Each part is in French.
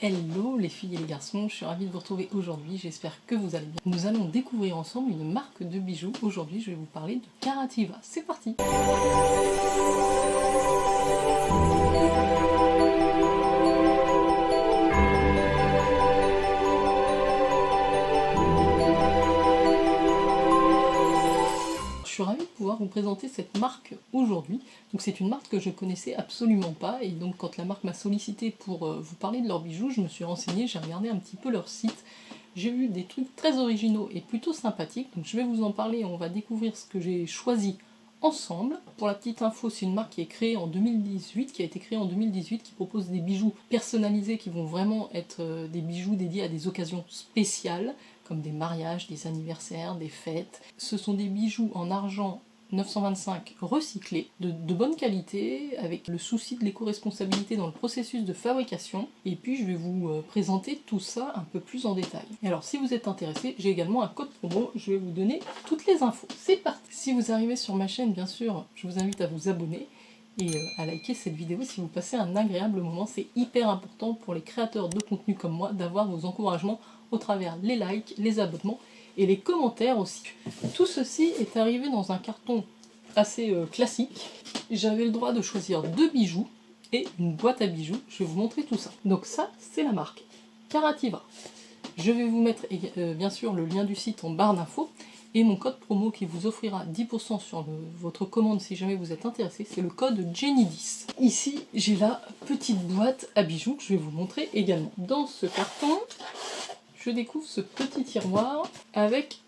Hello les filles et les garçons, je suis ravie de vous retrouver aujourd'hui, j'espère que vous allez bien. Nous allons découvrir ensemble une marque de bijoux. Aujourd'hui je vais vous parler de Carativa. C'est parti! Je suis ravie de pouvoir vous présenter cette marque aujourd'hui. Donc c'est une marque que je connaissais absolument pas, et donc quand la marque m'a sollicité pour vous parler de leurs bijoux, je me suis renseignée, j'ai regardé un petit peu leur site. J'ai vu des trucs très originaux et plutôt sympathiques, donc je vais vous en parler, on va découvrir ce que j'ai choisi ensemble. Pour la petite info, c'est une marque qui est créée en 2018, qui a été créée en 2018, qui propose des bijoux personnalisés qui vont vraiment être des bijoux dédiés à des occasions spéciales, comme des mariages, des anniversaires, des fêtes. Ce sont des bijoux en argent 925 recyclés, de bonne qualité, avec le souci de l'éco-responsabilité dans le processus de fabrication. Et puis je vais vous présenter tout ça un peu plus en détail. Et alors si vous êtes intéressé, j'ai également un code promo, je vais vous donner toutes les infos. C'est parti! Si vous arrivez sur ma chaîne, bien sûr, je vous invite à vous abonner et à liker cette vidéo si vous passez un agréable moment. C'est hyper important pour les créateurs de contenu comme moi d'avoir vos encouragements au travers les likes, les abonnements et les commentaires aussi. Tout ceci est arrivé dans un carton assez classique. J'avais le droit de choisir 2 bijoux et une boîte à bijoux. Je vais vous montrer tout ça. Donc ça, c'est la marque Carativa. Je vais vous mettre bien sûr le lien du site en barre d'infos et mon code promo qui vous offrira 10% sur votre commande si jamais vous êtes intéressé, c'est le code Jenny10. Ici, j'ai la petite boîte à bijoux que je vais vous montrer également. Dans ce carton, je découvre ce petit tiroir avec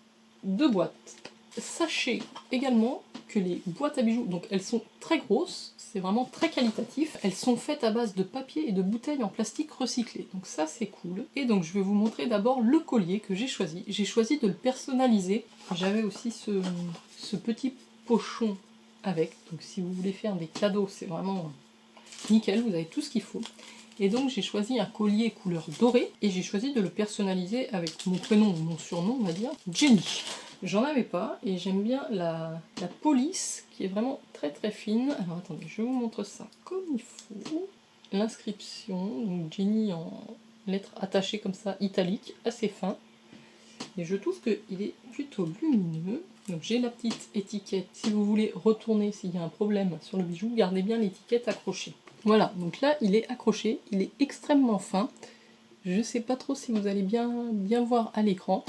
2 boîtes. Sachez également que les boîtes à bijoux, donc elles sont très grosses, c'est vraiment très qualitatif. Elles sont faites à base de papier et de bouteilles en plastique recyclé, donc ça c'est cool. Et donc je vais vous montrer d'abord le collier que j'ai choisi. J'ai choisi de le personnaliser. J'avais aussi ce petit pochon avec, donc si vous voulez faire des cadeaux, c'est vraiment nickel, vous avez tout ce qu'il faut. Et donc j'ai choisi un collier couleur dorée et j'ai choisi de le personnaliser avec mon prénom ou mon surnom, on va dire, Jenny. J'en avais pas et j'aime bien la police qui est vraiment très très fine. Alors attendez, je vous montre ça comme il faut. L'inscription, donc Jenny en lettres attachées comme ça, italique, assez fin. Et je trouve qu'il est plutôt lumineux. Donc j'ai la petite étiquette. Si vous voulez retourner s'il y a un problème sur le bijou, gardez bien l'étiquette accrochée. Voilà, donc là il est accroché, il est extrêmement fin. Je ne sais pas trop si vous allez bien voir à l'écran.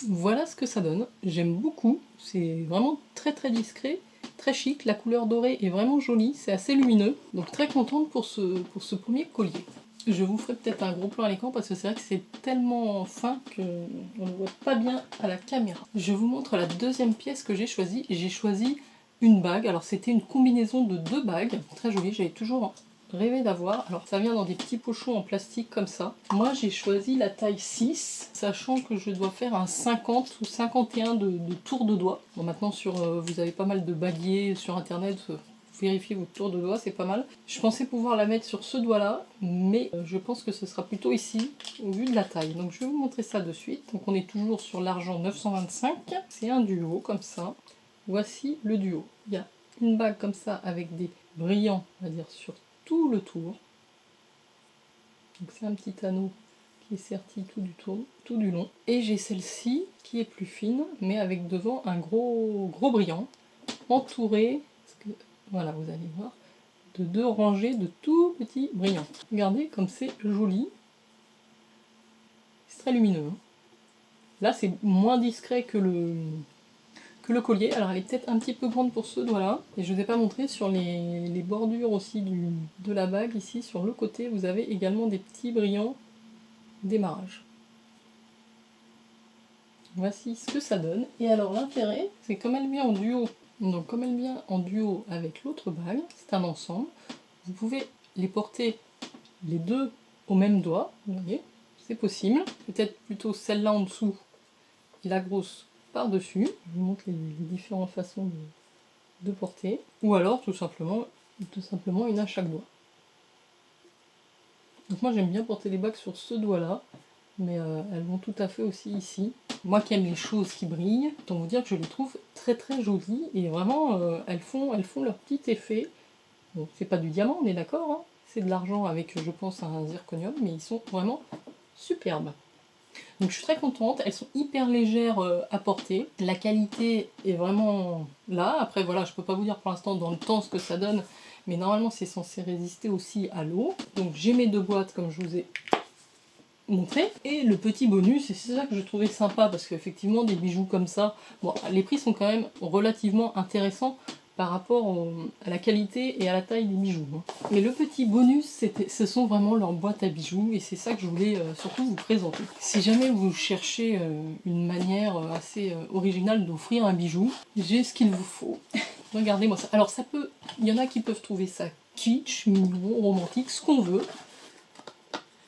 Voilà ce que ça donne, j'aime beaucoup, c'est vraiment très très discret, très chic, la couleur dorée est vraiment jolie, c'est assez lumineux, donc très contente pour ce premier collier. Je vous ferai peut-être un gros plan à l'écran parce que c'est vrai que c'est tellement fin qu'on ne voit pas bien à la caméra. Je vous montre la deuxième pièce que j'ai choisie, j'ai choisi une bague, alors c'était une combinaison de 2 bagues, très jolie, j'avais toujours rêvé d'avoir. Alors ça vient dans des petits pochons en plastique comme ça. Moi j'ai choisi la taille 6, sachant que je dois faire un 50 ou 51 de tour de doigt. Bon maintenant vous avez pas mal de baguiers sur internet, vérifiez votre tour de doigt, c'est pas mal. Je pensais pouvoir la mettre sur ce doigt là, mais je pense que ce sera plutôt ici, au vu de la taille. Donc je vais vous montrer ça de suite. Donc on est toujours sur l'argent 925, c'est un duo comme ça. Voici le duo. Il y a une bague comme ça avec des brillants, on va dire, sur tout le tour. Donc c'est un petit anneau qui est serti tout du long. Et j'ai celle-ci qui est plus fine, mais avec devant un gros brillant, entouré, parce que, voilà, vous allez voir, de 2 rangées de tout petits brillants. Regardez comme c'est joli. C'est très lumineux. Là c'est moins discret que le collier. Alors elle est peut-être un petit peu grande pour ce doigt-là. Et je ne vous ai pas montré sur les bordures aussi de la bague. Ici, sur le côté, vous avez également des petits brillants d'émarrage. Voici ce que ça donne. Et alors l'intérêt, c'est comme elle vient en duo. Donc comme elle vient en duo avec l'autre bague, c'est un ensemble. Vous pouvez les porter les 2 au même doigt. Vous voyez, c'est possible. Peut-être plutôt celle-là en dessous et la grosse par-dessus. Je vous montre les différentes façons de porter. Ou alors tout simplement une à chaque doigt. Donc moi j'aime bien porter les bagues sur ce doigt-là, mais elles vont tout à fait aussi ici. Moi qui aime les choses qui brillent, autant vous dire que je les trouve très très jolies et vraiment elles font leur petit effet. Bon, c'est pas du diamant, on est d'accord, hein, c'est de l'argent avec, je pense, un zirconium, mais ils sont vraiment superbes. Donc je suis très contente, elles sont hyper légères à porter, la qualité est vraiment là. Après voilà, je peux pas vous dire pour l'instant dans le temps ce que ça donne, mais normalement c'est censé résister aussi à l'eau. Donc j'ai mes 2 boîtes comme je vous ai montré. Et le petit bonus, et c'est ça que je trouvais sympa, parce qu'effectivement des bijoux comme ça, bon les prix sont quand même relativement intéressants par rapport à la qualité et à la taille des bijoux. Mais le petit bonus, ce sont vraiment leurs boîtes à bijoux, et c'est ça que je voulais surtout vous présenter. Si jamais vous cherchez une manière assez originale d'offrir un bijou, j'ai ce qu'il vous faut. Regardez-moi ça. Alors ça peut, il y en a qui peuvent trouver ça kitsch, mignon, romantique, ce qu'on veut.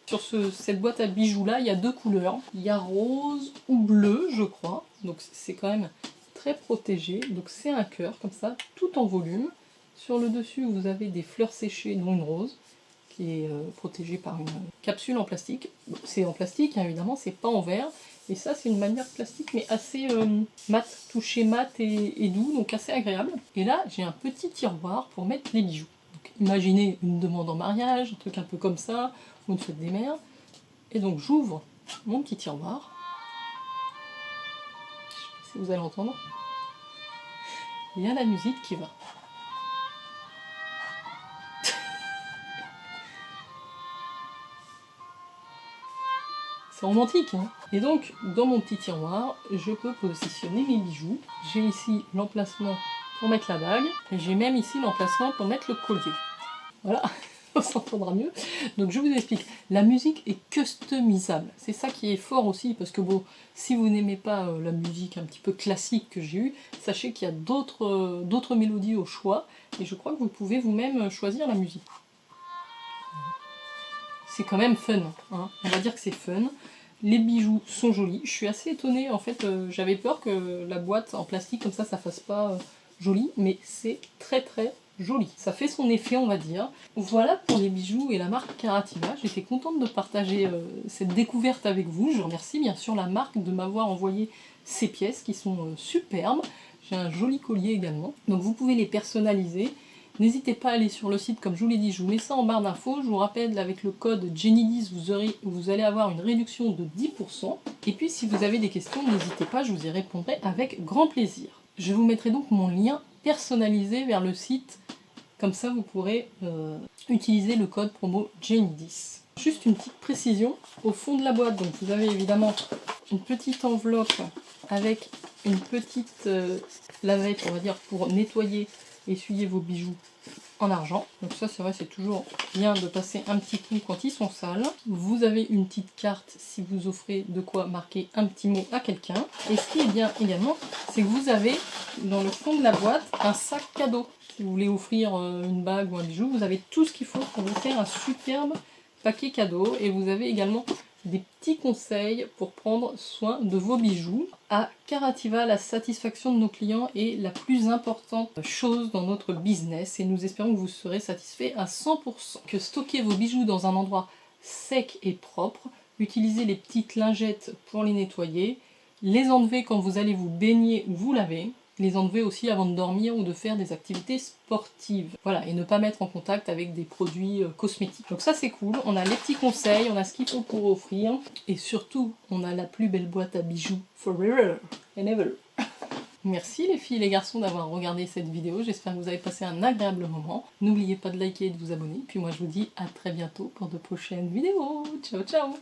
Sur cette boîte à bijoux là, il y a 2 couleurs. Il y a rose ou bleu, je crois. Donc c'est quand même très protégé. Donc c'est un cœur comme ça, tout en volume. Sur le dessus, vous avez des fleurs séchées, dont une rose, qui est protégée par une capsule en plastique. C'est en plastique, hein, évidemment, c'est pas en verre. Et ça, c'est une manière plastique, mais assez mat, touché mat et doux, donc assez agréable. Et là, j'ai un petit tiroir pour mettre les bijoux. Donc, imaginez une demande en mariage, un truc un peu comme ça, ou une fête des mères. Et donc, j'ouvre mon petit tiroir. Je sais pas si vous allez entendre. Il y a la musique qui va. C'est romantique, hein. Et donc, dans mon petit tiroir, je peux positionner mes bijoux. J'ai ici l'emplacement pour mettre la bague, et j'ai même ici l'emplacement pour mettre le collier. Voilà, on s'entendra mieux. Donc je vous explique, la musique est customisable. C'est ça qui est fort aussi, parce que bon, si vous n'aimez pas la musique un petit peu classique que j'ai eue, sachez qu'il y a d'autres mélodies au choix, et je crois que vous pouvez vous-même choisir la musique. C'est quand même fun, hein. On va dire que c'est fun. Les bijoux sont jolis. Je suis assez étonnée, en fait, j'avais peur que la boîte en plastique comme ça fasse pas joli, mais c'est très très joli. Ça fait son effet, on va dire. Voilà pour les bijoux et la marque Carativa. J'étais contente de partager cette découverte avec vous. Je remercie bien sûr la marque de m'avoir envoyé ces pièces qui sont superbes. J'ai un joli collier également. Donc vous pouvez les personnaliser. N'hésitez pas à aller sur le site, comme je vous l'ai dit, je vous mets ça en barre d'infos. Je vous rappelle, avec le code Jenny10, vous allez avoir une réduction de 10%. Et puis si vous avez des questions, n'hésitez pas, je vous y répondrai avec grand plaisir. Je vous mettrai donc mon lien personnalisé vers le site, comme ça vous pourrez utiliser le code promo Jenny10. Juste une petite précision, au fond de la boîte, donc vous avez évidemment une petite enveloppe avec une petite lavette, on va dire, pour nettoyer, essuyer vos bijoux en argent. Donc ça, c'est vrai, c'est toujours bien de passer un petit coup quand ils sont sales. Vous avez une petite carte si vous offrez de quoi marquer un petit mot à quelqu'un. Et ce qui est bien également, c'est que vous avez dans le fond de la boîte un sac cadeau. Si vous voulez offrir une bague ou un bijou, vous avez tout ce qu'il faut pour vous faire un superbe paquet cadeau. Et vous avez également des petits conseils pour prendre soin de vos bijoux. À Carativa, la satisfaction de nos clients est la plus importante chose dans notre business et nous espérons que vous serez satisfait à 100%. Que stocker vos bijoux dans un endroit sec et propre, utilisez les petites lingettes pour les nettoyer, les enlever quand vous allez vous baigner ou vous laver, les enlever aussi avant de dormir ou de faire des activités sportives. Voilà, et ne pas mettre en contact avec des produits cosmétiques. Donc ça c'est cool, on a les petits conseils, on a ce qu'il faut pour offrir, et surtout, on a la plus belle boîte à bijoux forever and ever. Merci les filles et les garçons d'avoir regardé cette vidéo, j'espère que vous avez passé un agréable moment. N'oubliez pas de liker et de vous abonner, puis moi je vous dis à très bientôt pour de prochaines vidéos. Ciao ciao.